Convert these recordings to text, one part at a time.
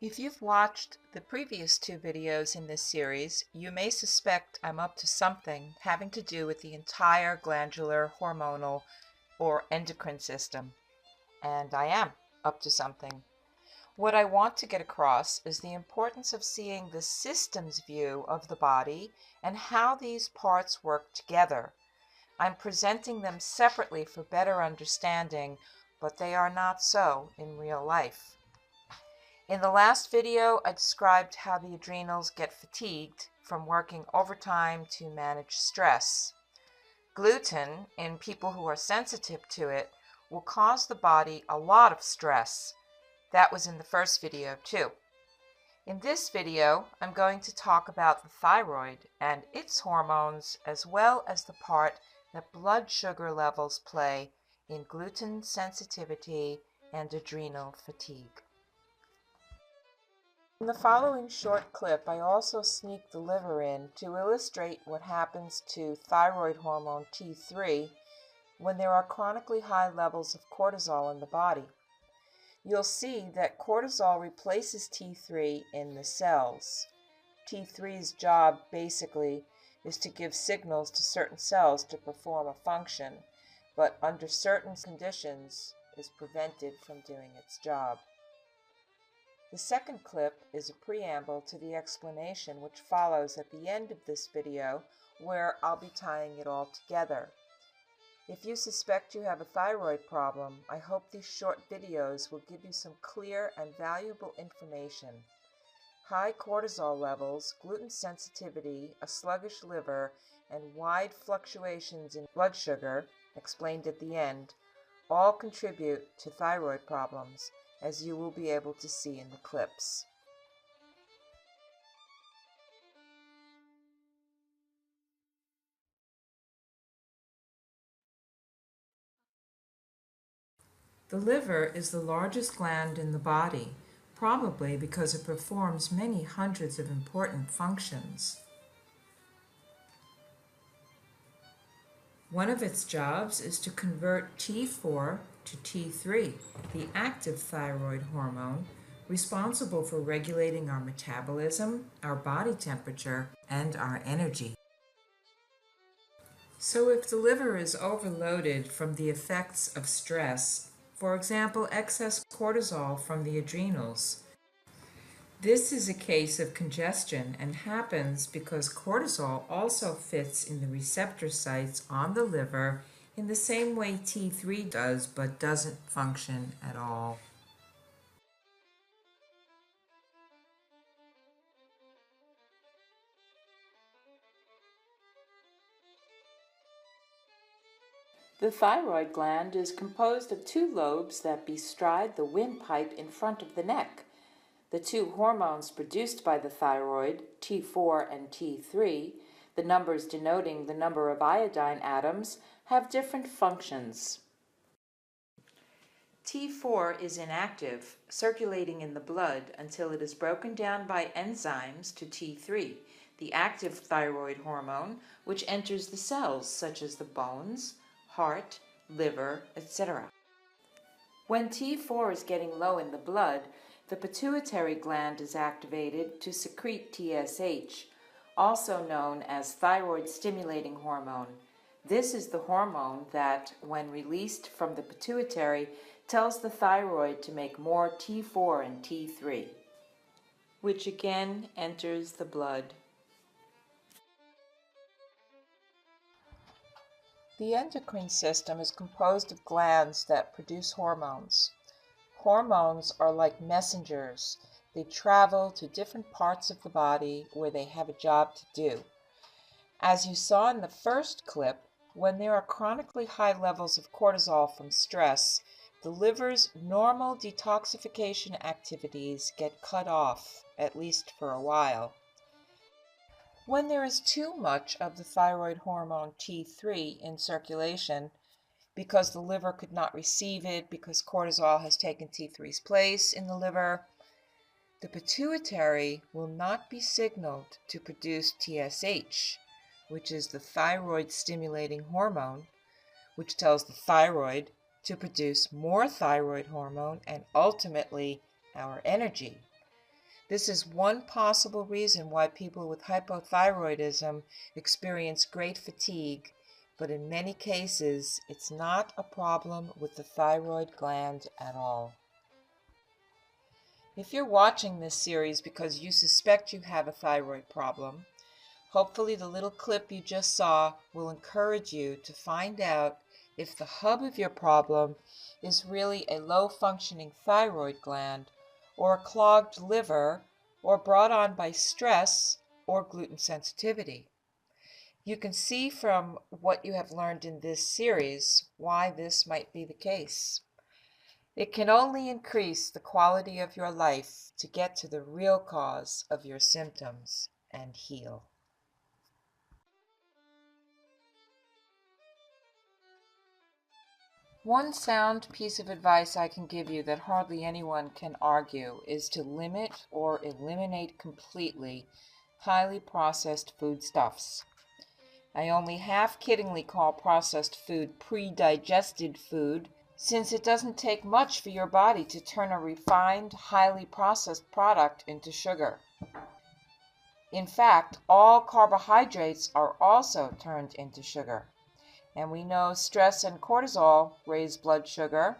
If you've watched the previous two videos in this series, you may suspect I'm up to something having to do with the entire glandular, hormonal, or endocrine system. And I am up to something. What I want to get across is the importance of seeing the systems view of the body and how these parts work together. I'm presenting them separately for better understanding, but they are not so in real life. In the last video, I described how the adrenals get fatigued from working overtime to manage stress. Gluten, in people who are sensitive to it, will cause the body a lot of stress. That was in the first video too. In this video, I'm going to talk about the thyroid and its hormones, as well as the part that blood sugar levels play in gluten sensitivity and adrenal fatigue. In the following short clip, I also sneak the liver in to illustrate what happens to thyroid hormone T3 when there are chronically high levels of cortisol in the body. You'll see that cortisol replaces T3 in the cells. T3's job basically is to give signals to certain cells to perform a function, but under certain conditions is prevented from doing its job. The second clip is a preamble to the explanation which follows at the end of this video, where I'll be tying it all together. If you suspect you have a thyroid problem, I hope these short videos will give you some clear and valuable information. High cortisol levels, gluten sensitivity, a sluggish liver, and wide fluctuations in blood sugar, explained at the end, all contribute to thyroid problems, as you will be able to see in the clips. The liver is the largest gland in the body, probably because it performs many hundreds of important functions. One of its jobs is to convert T4 to T3, the active thyroid hormone, responsible for regulating our metabolism, our body temperature, and our energy. So if the liver is overloaded from the effects of stress, for example, excess cortisol from the adrenals, this is a case of congestion and happens because cortisol also fits in the receptor sites on the liver in the same way T3 does, but doesn't function at all. The thyroid gland is composed of two lobes that bestride the windpipe in front of the neck. The two hormones produced by the thyroid, T4 and T3, the numbers denoting the number of iodine atoms, have different functions. T4 is inactive, circulating in the blood until it is broken down by enzymes to T3, the active thyroid hormone, which enters the cells such as the bones, heart, liver, etc. When T4 is getting low in the blood, the pituitary gland is activated to secrete TSH, also known as thyroid-stimulating hormone. This is the hormone that, when released from the pituitary, tells the thyroid to make more T4 and T3, which again enters the blood. The endocrine system is composed of glands that produce hormones. Hormones are like messengers. They travel to different parts of the body where they have a job to do. As you saw in the first clip, when there are chronically high levels of cortisol from stress, the liver's normal detoxification activities get cut off, at least for a while. When there is too much of the thyroid hormone T3 in circulation, because the liver could not receive it, because cortisol has taken T3's place in the liver, the pituitary will not be signaled to produce TSH, which is the thyroid-stimulating hormone, which tells the thyroid to produce more thyroid hormone and ultimately our energy. This is one possible reason why people with hypothyroidism experience great fatigue, but in many cases, it's not a problem with the thyroid gland at all. If you're watching this series because you suspect you have a thyroid problem, hopefully the little clip you just saw will encourage you to find out if the hub of your problem is really a low-functioning thyroid gland or a clogged liver or brought on by stress or gluten sensitivity. You can see from what you have learned in this series why this might be the case. It can only increase the quality of your life to get to the real cause of your symptoms and heal. One sound piece of advice I can give you that hardly anyone can argue is to limit or eliminate completely highly processed foodstuffs. I only half-kiddingly call processed food pre-digested food, since it doesn't take much for your body to turn a refined, highly processed product into sugar. In fact, all carbohydrates are also turned into sugar. And we know stress and cortisol raise blood sugar.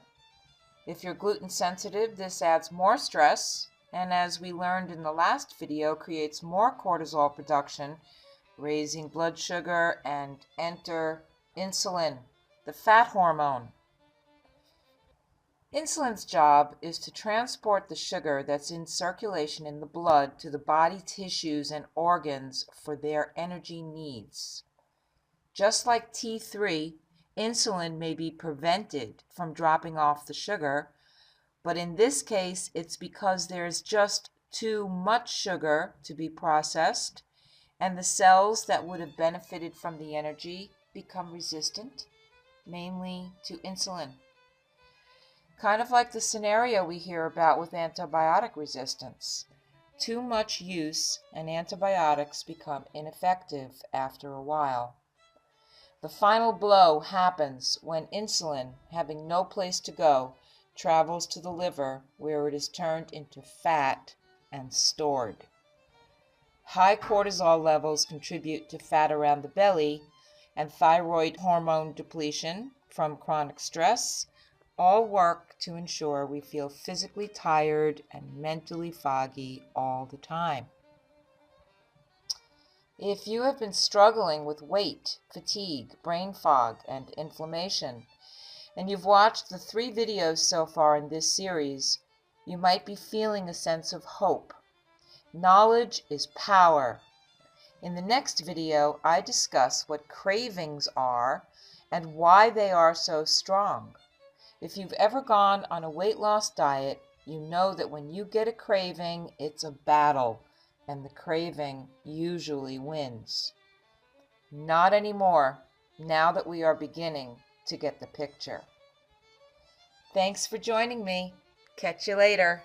If you're gluten sensitive, this adds more stress, and as we learned in the last video, creates more cortisol production, raising blood sugar, and enter insulin, the fat hormone. Insulin's job is to transport the sugar that's in circulation in the blood to the body tissues and organs for their energy needs. Just like T3, insulin may be prevented from dropping off the sugar, but in this case it's because there's just too much sugar to be processed, and the cells that would have benefited from the energy become resistant, mainly to insulin. Kind of like the scenario we hear about with antibiotic resistance. Too much use and antibiotics become ineffective after a while. The final blow happens when insulin, having no place to go, travels to the liver where it is turned into fat and stored. High cortisol levels contribute to fat around the belly, and thyroid hormone depletion from chronic stress all work to ensure we feel physically tired and mentally foggy all the time. If you have been struggling with weight, fatigue, brain fog, and inflammation, and you've watched the 3 videos so far in this series, you might be feeling a sense of hope. Knowledge is power. In the next video, I discuss what cravings are and why they are so strong. If you've ever gone on a weight loss diet, you know that when you get a craving, it's a battle, and the craving usually wins. Not anymore, now that we are beginning to get the picture. Thanks for joining me. Catch you later.